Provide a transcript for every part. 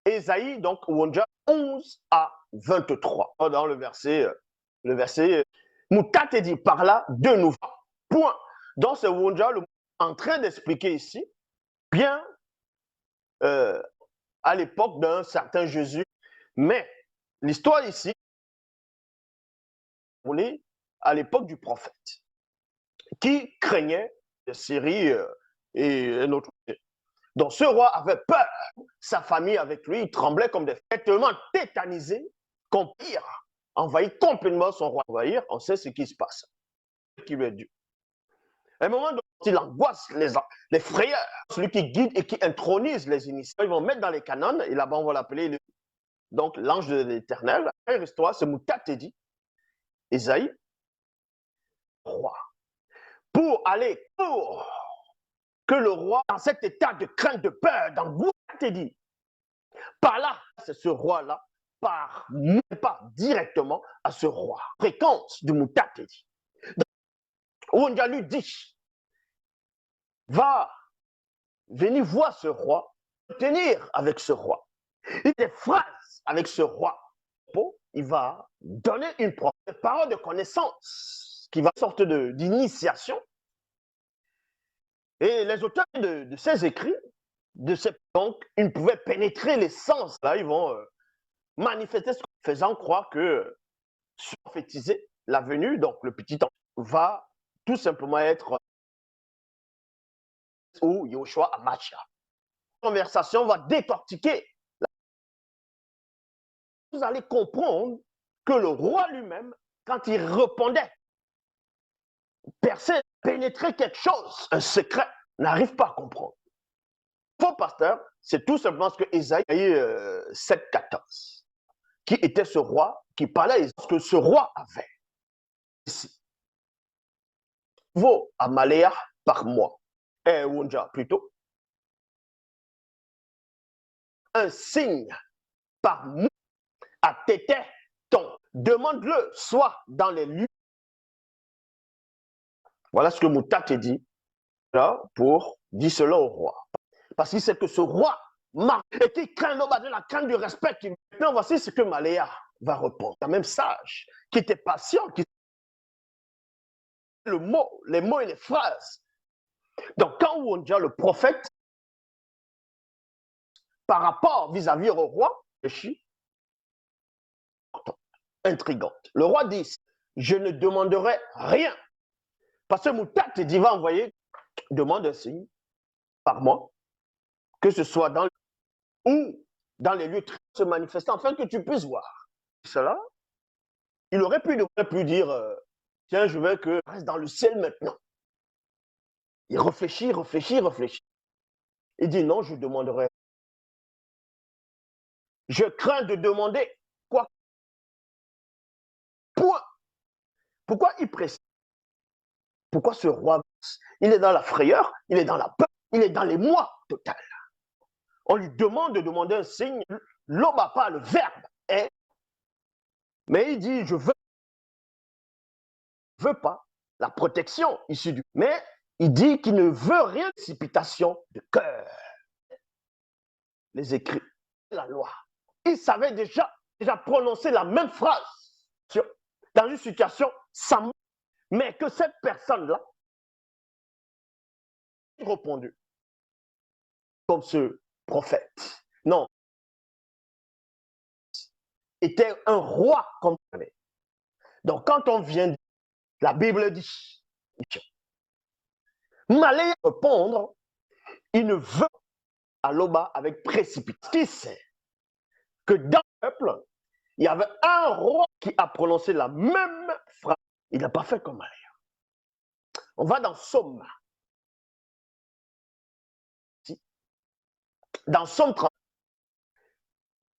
Ésaïe, donc, Wonja 11 à 23. Dans le verset, Moutate dit par là de nouveau. Point. Donc, c'est Wonja en train d'expliquer ici, bien euh, à l'époque d'un certain Jésus. Mais l'histoire ici, on est à l'époque du prophète, qui craignait de Syrie et un autre. Donc ce roi avait peur, sa famille avec lui, il tremblait comme des fêtes, tellement tétanisé qu'on pire, envahit complètement son roi. Envahir, on sait ce qui se passe, ce qui lui est dû. À un moment donné, il angoisse les frayeurs, celui qui guide et qui intronise les initiés. Ils vont mettre dans les canons, et là-bas on va l'appeler donc l'ange de l'Éternel. La première histoire, c'est Moutatedi, Esaïe, roi. Pour que le roi, dans cet état de crainte, de peur, d'angoisse, dit, par là, c'est ce roi-là, pas directement à ce roi. Fréquence du Moutatedi. Wonja lui dit, va venir voir ce roi, tenir avec ce roi. Il a des phrases avec ce roi. Il va donner une parole de connaissance qui va sorte d'initiation. Et les auteurs de ces écrits, donc, ils ne pouvaient pénétrer les sens. Là, ils vont manifester ce faisant croire que prophétiser la venue, donc le petit ange, va tout simplement être où Yoshua Amacha. La conversation va décortiquer. Vous allez comprendre que le roi lui-même, quand il répondait, percer, pénétrer quelque chose, un secret, n'arrive pas à comprendre. Faux pasteur, c'est tout simplement ce que Ésaïe 7,14, qui était ce roi qui parlait de ce que ce roi avait. Ici. Vaut Amaléa par mois. Et Wonja plutôt. Un signe par mois à Tété ton. Demande-le soit dans les lieux. Voilà ce que Moutate dit là pour dire cela au roi. Parce qu'il sait que ce roi marque et qui craint l'homme de la crainte du respect. Maintenant, voici ce que Maléa va répondre. Un même sage, qui était patient, qui les mots et les phrases. Donc, quand Wonja, le prophète, par rapport vis-à-vis au roi, intrigante. Le roi dit, je ne demanderai rien. Parce que Moutate dit, va envoyer, demande un signe par mois, que ce soit dans ou dans les lieux se manifester, afin que tu puisses voir. Cela, il aurait pu dire, tiens, je veux que reste dans le ciel maintenant. Il réfléchit. Il dit, non, je demanderai. Je crains de demander quoi. Point. Pourquoi il précise? Pourquoi ce roi, il est dans la frayeur, il est dans la peur, il est dans les mois total. On lui demande de demander un signe. L'homme n'a pas le verbe est, mais il dit, je veux pas la protection issue du. Mais il dit qu'il ne veut rien de précipitation de cœur. Les écrits, la loi. Il savait déjà prononcer la même phrase dans une situation sans, mais que cette personne-là a répondu comme ce prophète. Non. Était un roi comme ça. Donc quand on vient, la Bible dit, Malé répondre, il ne veut à l'Oba avec précipitation. Qui sait que dans le peuple, il y avait un roi qui a prononcé la même phrase. Il n'a pas fait comme Malé. On va dans Somme. Dans Somme 30,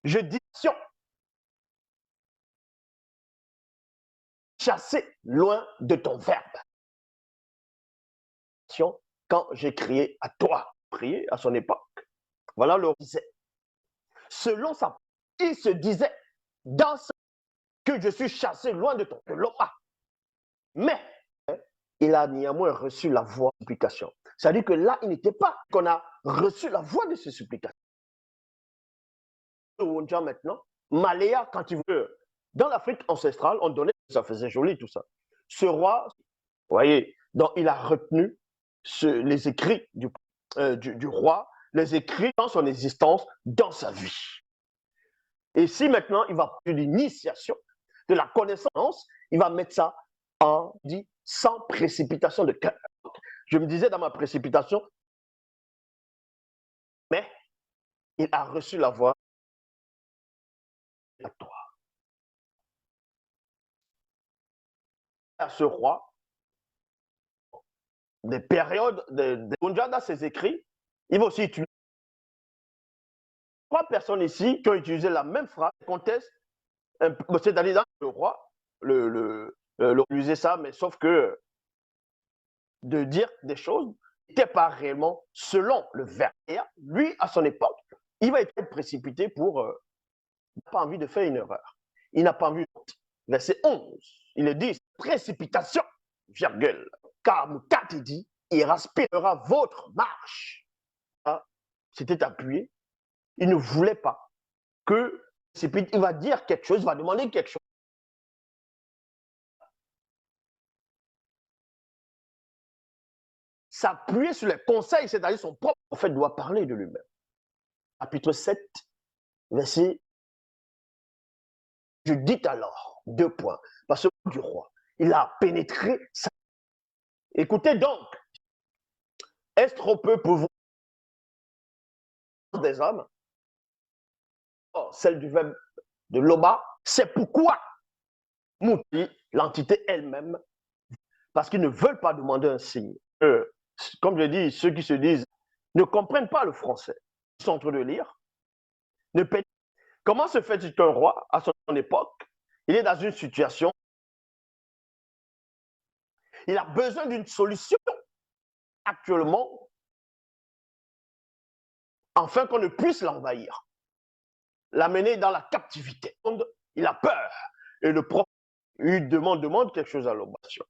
je dis, chasser loin de ton verbe. Quand j'ai crié à toi, prié à son époque. Voilà le disait. Selon ça, il se disait dans ce que je suis chassé loin de ton Loma. Mais il a néanmoins reçu la voix de supplication. C'est-à-dire que là, il n'était pas qu'on a reçu la voix de ses supplications. Wonja maintenant, Maléa, quand il veut, dans l'Afrique ancestrale, on donnait, ça faisait joli tout ça. Ce roi, vous voyez, donc il a retenu les écrits du roi, les écrits dans son existence, dans sa vie. Et si maintenant il va de l'initiation, de la connaissance, il va mettre ça en dit sans précipitation de cœur. Je me disais dans ma précipitation, mais il a reçu la voix à toi. À ce roi, des périodes de Wonja dans ses écrits, il va aussi utiliser 3 personnes ici qui ont utilisé la même phrase, contestent, c'est-à-dire dans le roi, utiliser ça, mais sauf que de dire des choses n'était pas réellement selon le verbe. Et lui, à son époque, il va être précipité pour... il n'a pas envie de faire une erreur. Il n'a pas envie... Verset 11, il est dit, précipitation, virgule, car Moukat dit, il aspirera votre marche. Ah, c'était appuyé. Il ne voulait pas que il va dire quelque chose, il va demander quelque chose. S'appuyer sur les conseils, c'est-à-dire son propre prophète doit parler de lui-même. Chapitre 7, verset. Je dis alors, 2 points, parce que du roi, il a pénétré sa... Écoutez donc, est-ce trop peu pour vous des hommes? Or, celle du verbe de Loba, c'est pourquoi Mouti, l'entité elle-même, parce qu'ils ne veulent pas demander un signe. Comme je dis, ceux qui se disent ne comprennent pas le français. Ils sont en train de lire. Comment se fait-il qu'un roi, à son époque, il est dans une situation, il a besoin d'une solution actuellement, afin qu'on ne puisse l'envahir, l'amener dans la captivité. Il a peur. Et le prophète lui demande quelque chose à l'obation.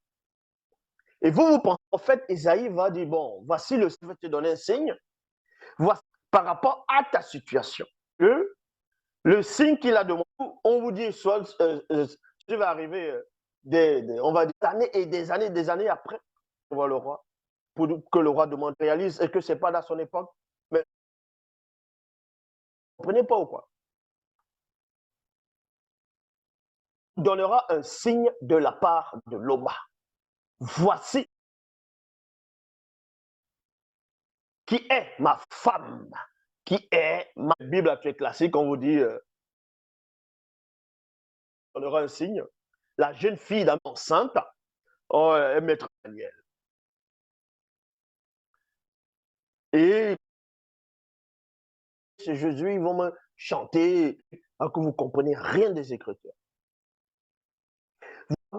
Et vous pensez, en fait, Isaïe va dire, bon, voici le Seigneur te donner un signe, voici par rapport à ta situation. Le signe qu'il a demandé, on vous dit, soit tu vas arriver on va dire des années après, on voit le roi, pour que le roi demande, réalise, et que ce n'est pas dans son époque, mais vous ne comprenez pas ou quoi? Il donnera un signe de la part de l'Oba. Voici qui est ma femme, qui est ma Bible actuelle classique, on vous dit, on aura un signe. La jeune fille enceinte, elle mettra Daniel. Et c'est Jésus, ils vont me chanter, alors que vous ne comprenez rien des Écritures.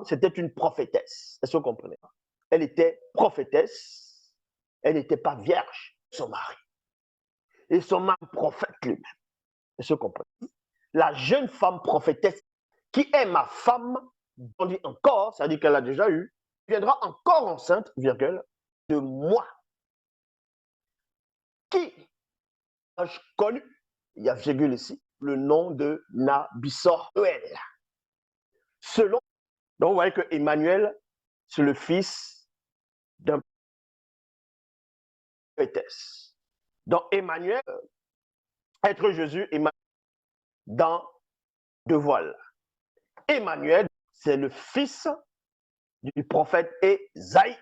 C'était une prophétesse, est-ce que vous comprenez? Elle était prophétesse, elle n'était pas vierge, son mari. Et son mari prophète lui-même, est-ce que vous comprenez? La jeune femme prophétesse, qui est ma femme, on dit encore, c'est-à-dire qu'elle a déjà eu, viendra encore enceinte, virgule, de moi. Qui a-je connu, il y a virgule ici, le nom de Nabisoruel. Selon, donc vous voyez que Emmanuel, c'est le fils d'un prophétesse. Donc Emmanuel, être Jésus, Emmanuel, dans 2 voiles. Emmanuel, c'est le fils du prophète Esaïe.